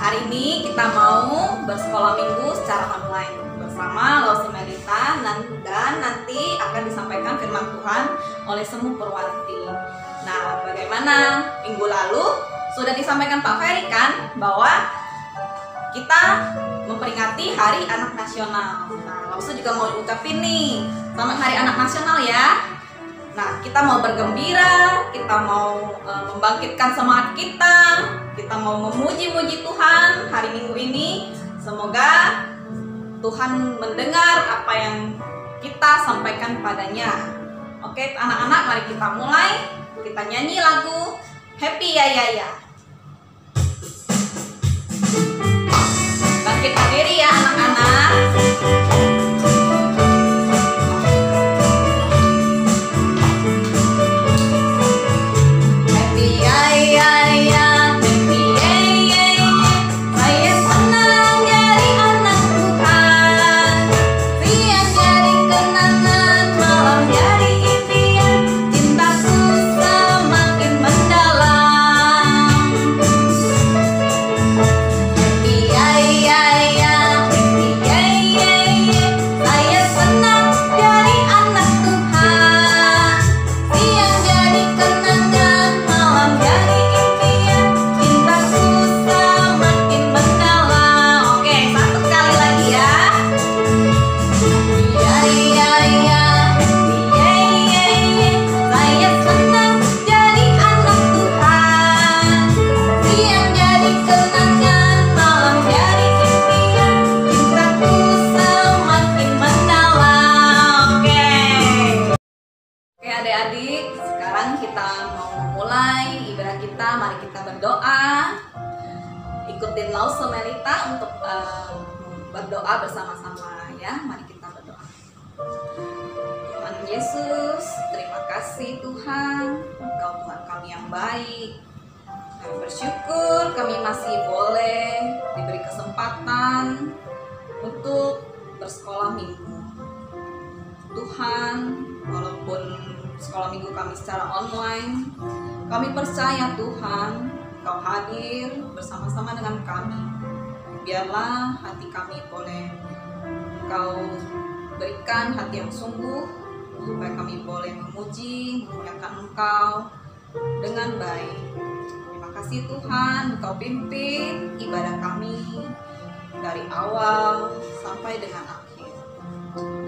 Hari ini kita mau bersekolah minggu secara online bersama Lause Melita, dan nanti akan disampaikan firman Tuhan oleh Semu Purwanti. Nah, bagaimana minggu lalu sudah disampaikan Pak Ferry kan bahwa kita memperingati Hari Anak Nasional. Nah, Lause juga mau ucapin nih, selamat Hari Anak Nasional ya. Nah, kita mau bergembira, kita mau membangkitkan semangat kita mau memuji-muji Tuhan hari Minggu ini. Semoga Tuhan mendengar apa yang kita sampaikan padanya. Oke, anak-anak, mari kita mulai. Kita nyanyi lagu Happy Ya Ya Ya. Bangkit berdiri ya anak-anak. Adik-adik, sekarang kita mau memulai ibadah kita. Mari kita berdoa. Ikutin Lause Melita untuk berdoa bersama-sama ya. Mari kita berdoa. Tuhan Yesus, terima kasih Tuhan, Engkau Tuhan kami yang baik. Kami bersyukur kami masih boleh diberi kesempatan untuk bersekolah minggu. Tuhan, walaupun sekolah minggu kami secara online, kami percaya Tuhan, Engkau hadir bersama-sama dengan kami. Biarlah hati kami boleh Engkau berikan hati yang sungguh, supaya kami boleh memuji, memuliakan Engkau dengan baik. Terima kasih Tuhan, Engkau pimpin ibadah kami dari awal sampai dengan akhir.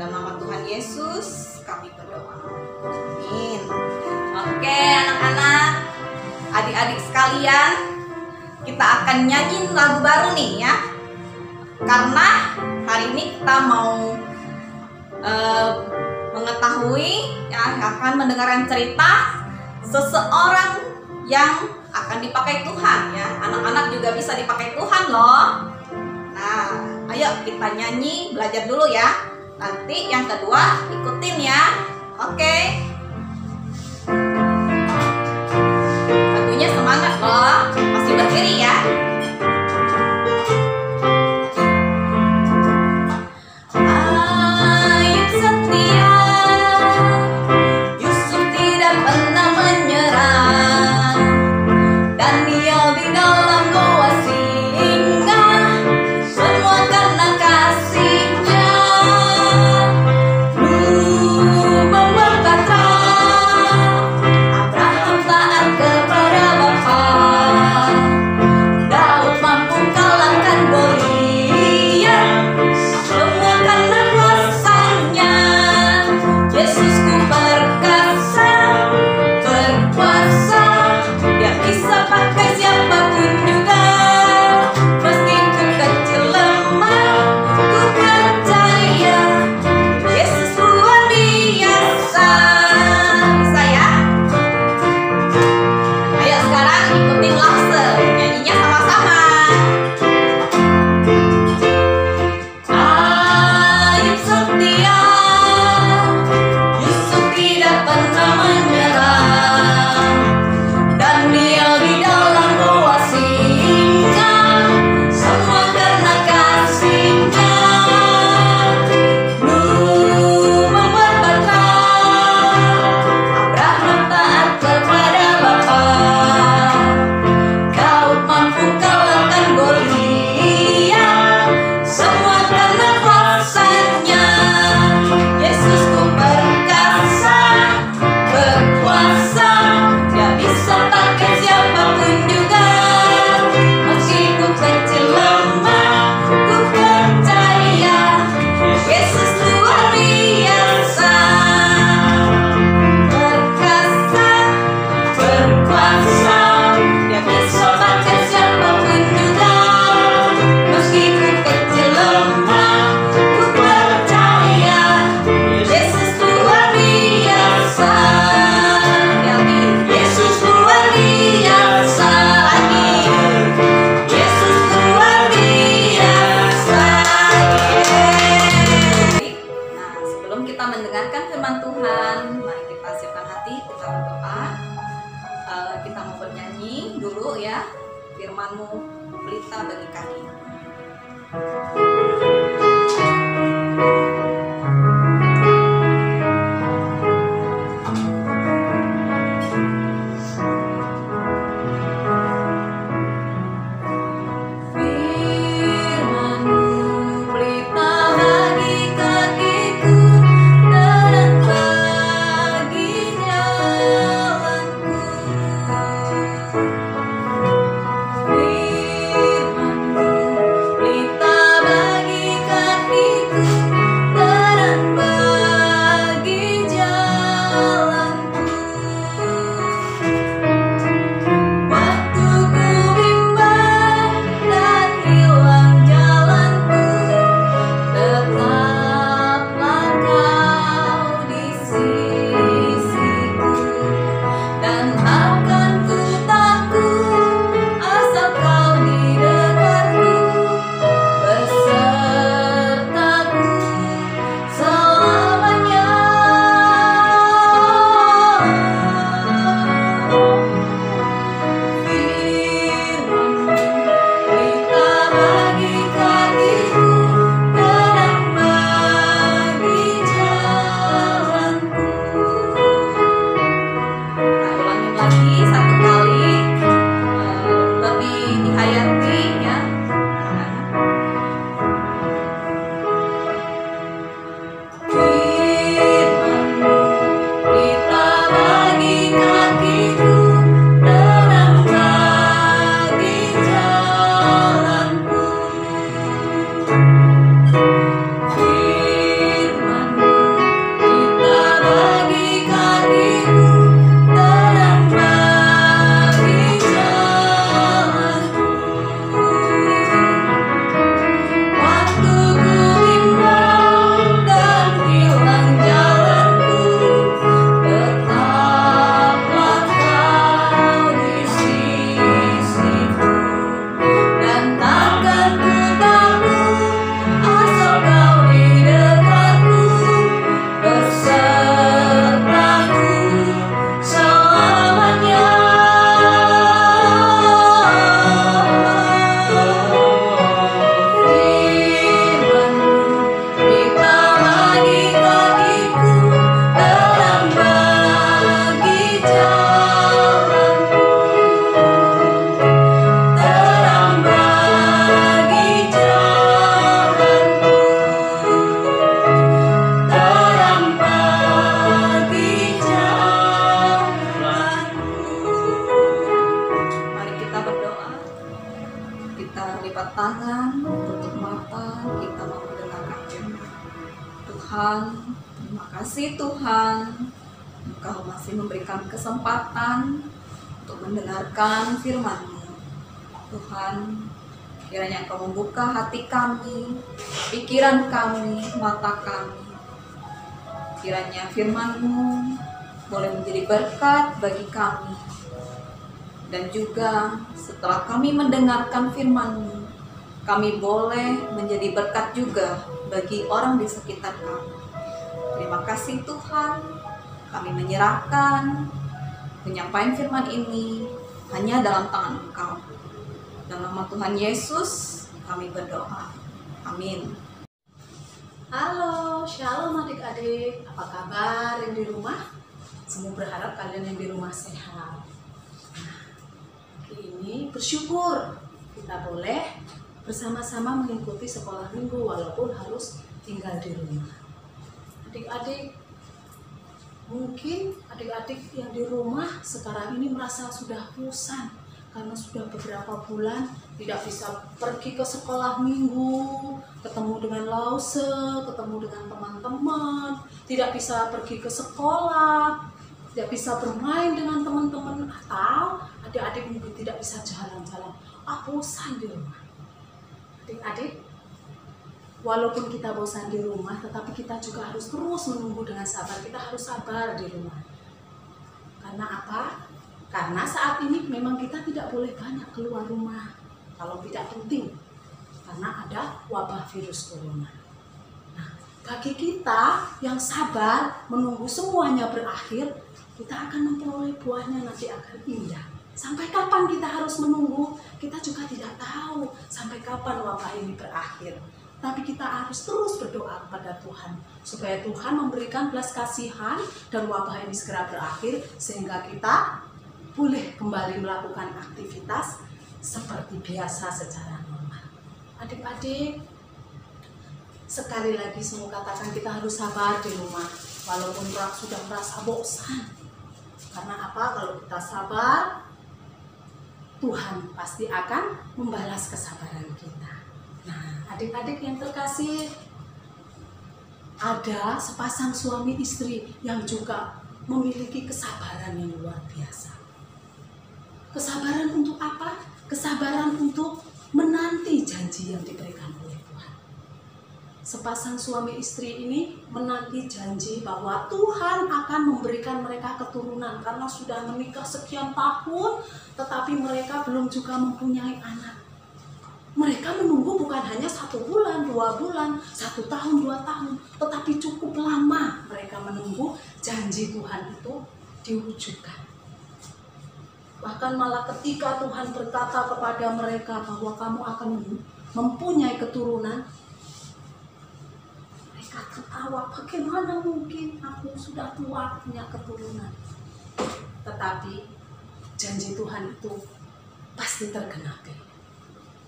Dalam nama Tuhan Yesus kami berdoa. Amin. Oke anak-anak, adik-adik sekalian, kita akan nyanyiin lagu baru nih ya. Karena hari ini kita mau mengetahui ya, akan mendengarkan cerita seseorang yang akan dipakai Tuhan ya. Anak-anak juga bisa dipakai Tuhan loh. Nah, ayo kita nyanyi, belajar dulu ya. Nanti yang kedua ikutin ya. Oke. Lagunya semangat loh. Masih berdiri ya. Ayub setia, Yusuf tidak pernah menyerah. Daniel di dalam goa singa, semua karena kasih-Nya. Membakar Tuhan, terima kasih Tuhan, Engkau masih memberikan kesempatan untuk mendengarkan firman-Mu. Tuhan, kiranya Engkau membuka hati kami, pikiran kami, mata kami. Kiranya firman-Mu boleh menjadi berkat bagi kami. Dan juga setelah kami mendengarkan firman-Mu, kami boleh menjadi berkat juga bagi orang di sekitar kami. Terima kasih Tuhan, kami menyerahkan penyampaian firman ini hanya dalam tangan Engkau. Dalam nama Tuhan Yesus kami berdoa. Amin. Halo, shalom adik-adik. Apa kabar yang di rumah? Semua berharap kalian yang di rumah sehat. Nah, hari ini bersyukur kita boleh bersama-sama mengikuti sekolah minggu walaupun harus tinggal di rumah. Adik-adik, mungkin adik-adik yang di rumah sekarang ini merasa sudah bosan karena sudah beberapa bulan tidak bisa pergi ke sekolah minggu, ketemu dengan lause, ketemu dengan teman-teman, tidak bisa pergi ke sekolah, tidak bisa bermain dengan teman-teman, atau adik-adik mungkin tidak bisa jalan-jalan. Bosan di rumah. Adik-adik, walaupun kita bosan di rumah, tetapi kita juga harus terus menunggu dengan sabar. Kita harus sabar di rumah. Karena apa? Karena saat ini memang kita tidak boleh banyak keluar rumah kalau tidak penting, karena ada wabah virus corona. Nah, bagi kita yang sabar menunggu semuanya berakhir, kita akan memperoleh buahnya nanti akan indah. Sampai kapan kita harus menunggu? Kita juga tidak tahu sampai kapan wabah ini berakhir. Tapi kita harus terus berdoa kepada Tuhan supaya Tuhan memberikan belas kasihan dan wabah ini segera berakhir sehingga kita boleh kembali melakukan aktivitas seperti biasa secara normal. Adik-adik, sekali lagi semua katakan kita harus sabar di rumah walaupun sudah merasa bosan. Karena apa? Kalau kita sabar, Tuhan pasti akan membalas kesabaran kita. Nah, adik-adik yang terkasih, ada sepasang suami istri yang juga memiliki kesabaran yang luar biasa. Kesabaran untuk apa? Kesabaran untuk menanti janji yang diberikan oleh Tuhan. Sepasang suami istri ini menanti janji bahwa Tuhan akan memberikan mereka keturunan karena sudah menikah sekian tahun, tetapi mereka belum juga mempunyai anak. Mereka menunggu bukan hanya 1 bulan, 2 bulan, 1 tahun, 2 tahun, tetapi cukup lama mereka menunggu janji Tuhan itu diwujudkan. Bahkan malah ketika Tuhan berkata kepada mereka bahwa kamu akan mempunyai keturunan, mereka tertawa, bagaimana mungkin aku sudah tua punya keturunan. Tetapi janji Tuhan itu pasti tergenapi.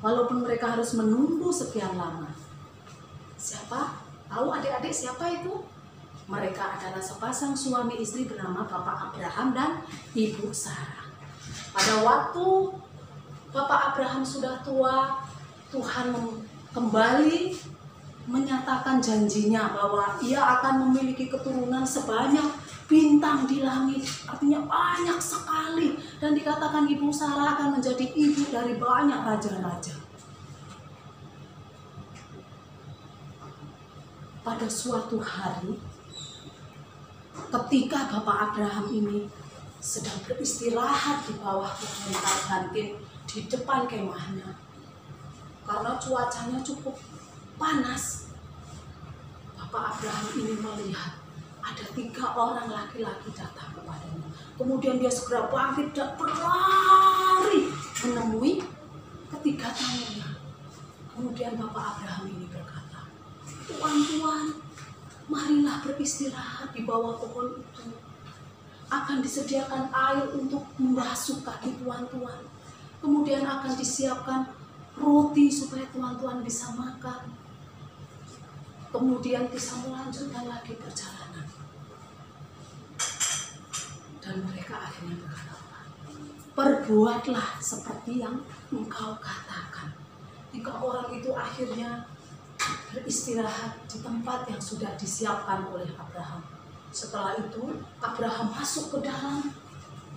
Walaupun mereka harus menunggu sekian lama. Siapa? Tahu adik-adik siapa itu? Mereka adalah sepasang suami istri bernama Bapak Abraham dan Ibu Sarah. Pada waktu Bapak Abraham sudah tua, Tuhan kembali menyatakan janjinya bahwa ia akan memiliki keturunan sebanyak bintang di langit, artinya banyak sekali, dan dikatakan Ibu Sarah akan menjadi ibu dari banyak raja-raja. Pada suatu hari, ketika Bapak Abraham ini sedang beristirahat di bawah pohon karbantin di depan kemahnya, karena cuacanya cukup panas, Bapak Abraham ini melihat ada 3 orang laki-laki datang kepadanya. Kemudian dia segera bangkit dan berlari menemui ketiga tamunya. Kemudian Bapak Abraham ini berkata, "Tuan-tuan, marilah beristirahat di bawah pohon itu. Akan disediakan air untuk membasuh kaki tuan-tuan. Kemudian akan disiapkan roti supaya tuan-tuan bisa makan. Kemudian bisa melanjutkan lagi perjalanan." Dan mereka akhirnya berkata, "Perbuatlah seperti yang engkau katakan." 3 orang itu akhirnya beristirahat di tempat yang sudah disiapkan oleh Abraham. Setelah itu Abraham masuk ke dalam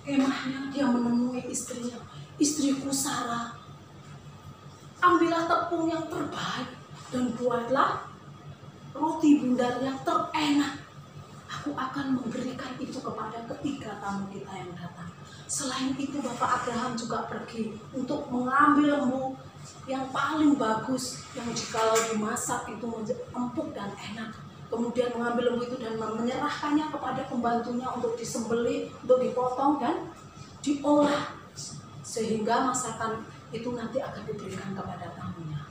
kemahnya, dia menemui istrinya. Istriku Sarah, ambillah tepung yang terbaik dan buatlah roti bundar yang terenak. Aku akan memberikan itu kepada ketiga tamu kita yang datang. Selain itu Bapak Abraham juga pergi untuk mengambil lembu yang paling bagus, yang jikalau dimasak itu empuk dan enak. Kemudian mengambil lembu itu dan menyerahkannya kepada pembantunya untuk disembelih, untuk dipotong dan diolah, sehingga masakan itu nanti akan diberikan kepada tamunya.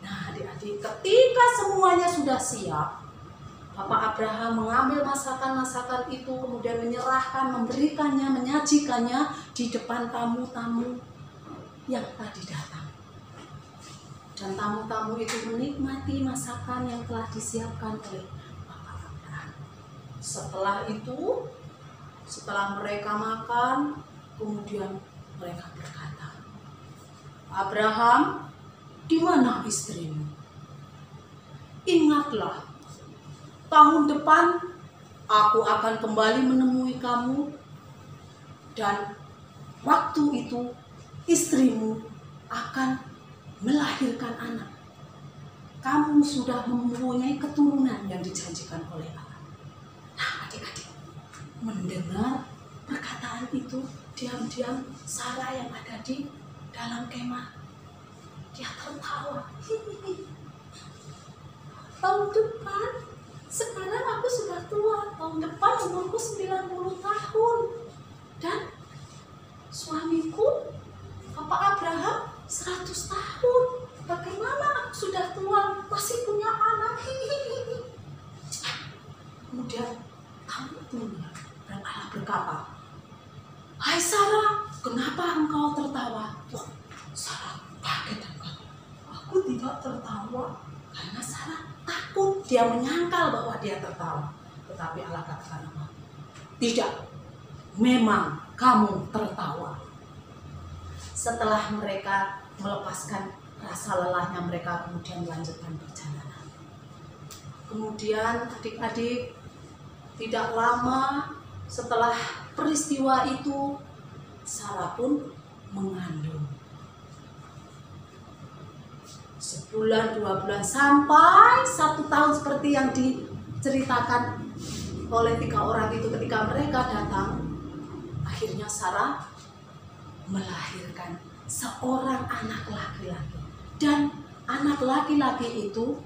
Nah adik-adik, ketika semuanya sudah siap, Bapak Abraham mengambil masakan-masakan itu, kemudian menyerahkan, memberikannya, menyajikannya di depan tamu-tamu yang tadi datang. Dan tamu-tamu itu menikmati masakan yang telah disiapkan oleh Bapak Abraham. Setelah itu, setelah mereka makan, kemudian mereka berkata, Abraham, di mana istrimu? Ingatlah, tahun depan aku akan kembali menemui kamu, dan waktu itu istrimu akan melahirkan anak. Kamu sudah mempunyai keturunan yang dijanjikan oleh Allah. Nah adik-adik, mendengar perkataan itu, diam-diam Sarah yang ada di dalam kemah, dia tertawa. Tahun depan, sekarang aku sudah tua. Tahun depan umurku 90 tahun. Dan suamiku, Bapak Abraham, 100 tahun. Bagaimana aku sudah tua, masih punya anak? Kemudian tamu itu dan Allah berkata, hai Sarah, kenapa engkau tertawa? Wah, Sarah kaget dan kata, aku tidak tertawa karena Sarah takut. Dia menyangkal bahwa dia tertawa. Tetapi Allah katakan apa? Tidak, memang kamu tertawa. Setelah mereka melepaskan rasa lelahnya, mereka kemudian melanjutkan perjalanan. Kemudian adik-adik, tidak lama setelah peristiwa itu, Sarah pun mengandung. Sebulan, 2 bulan, sampai 1 tahun seperti yang diceritakan oleh 3 orang itu ketika mereka datang. Akhirnya Sarah melahirkan seorang anak laki-laki, dan anak laki-laki itu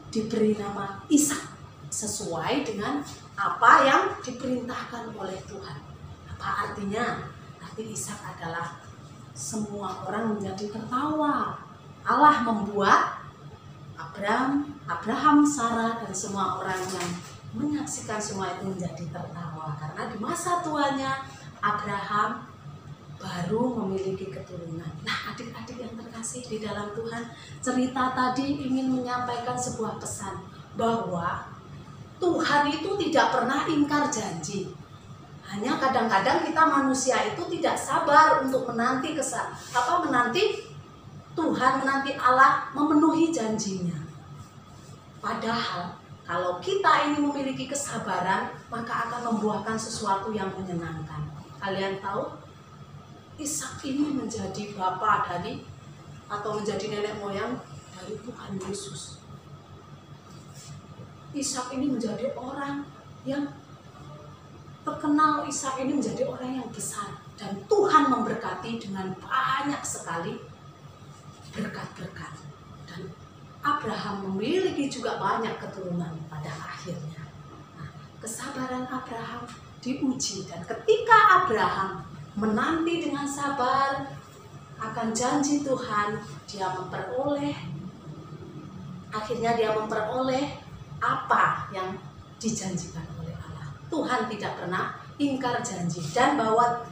diberi nama Ishak sesuai dengan apa yang diperintahkan oleh Tuhan. Apa artinya? Arti Ishak adalah semua orang menjadi tertawa. Allah membuat Abraham, Sarah dan semua orang yang menyaksikan semua itu menjadi tertawa karena di masa tuanya Abraham baru memiliki keturunan. Nah adik-adik yang terkasih di dalam Tuhan, cerita tadi ingin menyampaikan sebuah pesan bahwa Tuhan itu tidak pernah ingkar janji. Hanya kadang-kadang kita manusia itu tidak sabar untuk menanti Tuhan, menanti Allah memenuhi janjinya. Padahal kalau kita ini memiliki kesabaran, maka akan membuahkan sesuatu yang menyenangkan. Kalian tahu, Ishak ini menjadi bapa dari atau menjadi nenek moyang dari Tuhan Yesus. Ishak ini menjadi orang yang terkenal. Ishak ini menjadi orang yang besar dan Tuhan memberkati dengan banyak sekali berkat-berkat, dan Abraham memiliki juga banyak keturunan pada akhirnya. Nah, kesabaran Abraham diuji, dan ketika Abraham menanti dengan sabar akan janji Tuhan, akhirnya dia memperoleh apa yang dijanjikan oleh Allah. Tuhan tidak pernah ingkar janji, dan bahwa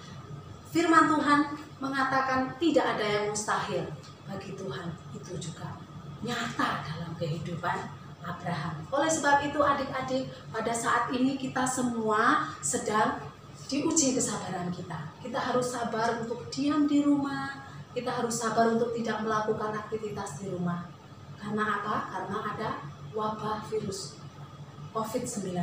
firman Tuhan mengatakan tidak ada yang mustahil bagi Tuhan. Itu juga nyata dalam kehidupan Abraham. Oleh sebab itu adik-adik, pada saat ini kita semua sedang diuji kesabaran kita. Kita harus sabar untuk diam di rumah. Kita harus sabar untuk tidak melakukan aktivitas di rumah. Karena apa? Karena ada wabah virus COVID-19.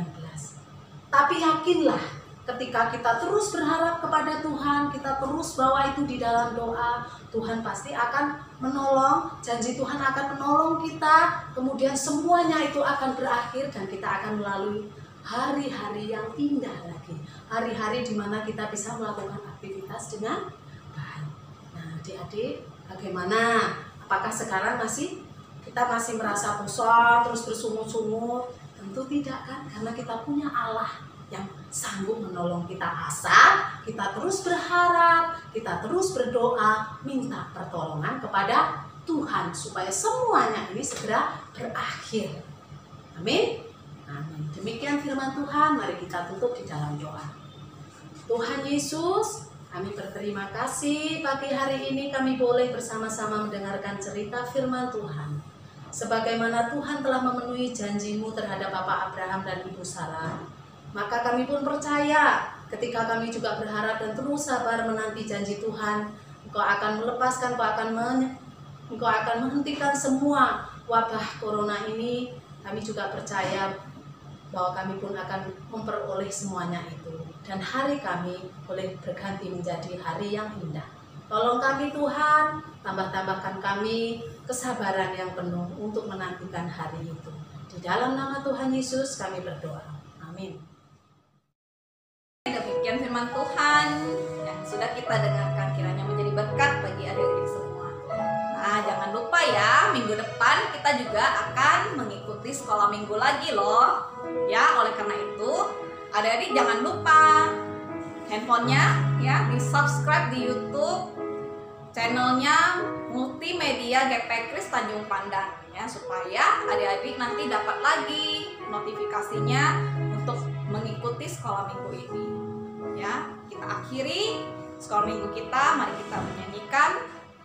Tapi yakinlah, ketika kita terus berharap kepada Tuhan, kita terus bawa itu di dalam doa, Tuhan pasti akan menolong, janji Tuhan akan menolong kita, kemudian semuanya itu akan berakhir dan kita akan melalui hari-hari yang indah lagi. Hari-hari di mana kita bisa melakukan aktivitas dengan baik. Nah, adik-adik, bagaimana? Apakah sekarang kita masih merasa bosan, terus bersungut-sungut? Tentu tidak kan, karena kita punya Allah yang sanggup menolong kita, asal kita terus berharap, kita terus berdoa, minta pertolongan kepada Tuhan supaya semuanya ini segera berakhir. Amin. Amin. Demikian firman Tuhan, mari kita tutup di dalam doa. Tuhan Yesus, kami berterima kasih pagi hari ini kami boleh bersama-sama mendengarkan cerita firman Tuhan. Sebagaimana Tuhan telah memenuhi janji-Mu terhadap Bapak Abraham dan Ibu Sarah, maka kami pun percaya ketika kami juga berharap dan terus sabar menanti janji Tuhan, Engkau akan melepaskan, Engkau akan menghentikan semua wabah corona ini. Kami juga percaya bahwa kami pun akan memperoleh semuanya itu. Dan hari kami boleh berganti menjadi hari yang indah. Tolong kami Tuhan, tambah-tambahkan kami kesabaran yang penuh untuk menantikan hari itu. Di dalam nama Tuhan Yesus kami berdoa. Amin. Demikian firman Tuhan yang sudah kita dengarkan, kiranya menjadi berkat bagi adik-adik semua. Nah, jangan lupa ya, minggu depan kita juga akan mengikuti sekolah minggu lagi loh. Ya, oleh karena itu, adik-adik jangan lupa handphonenya ya di-subscribe di YouTube channelnya Multimedia GP Kris Tanjung Pandan ya, supaya adik-adik nanti dapat lagi notifikasinya untuk mengikuti sekolah minggu ini. Ya, kita akhiri sekolah minggu kita, mari kita menyanyikan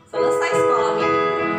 Selesai Sekolah Minggu.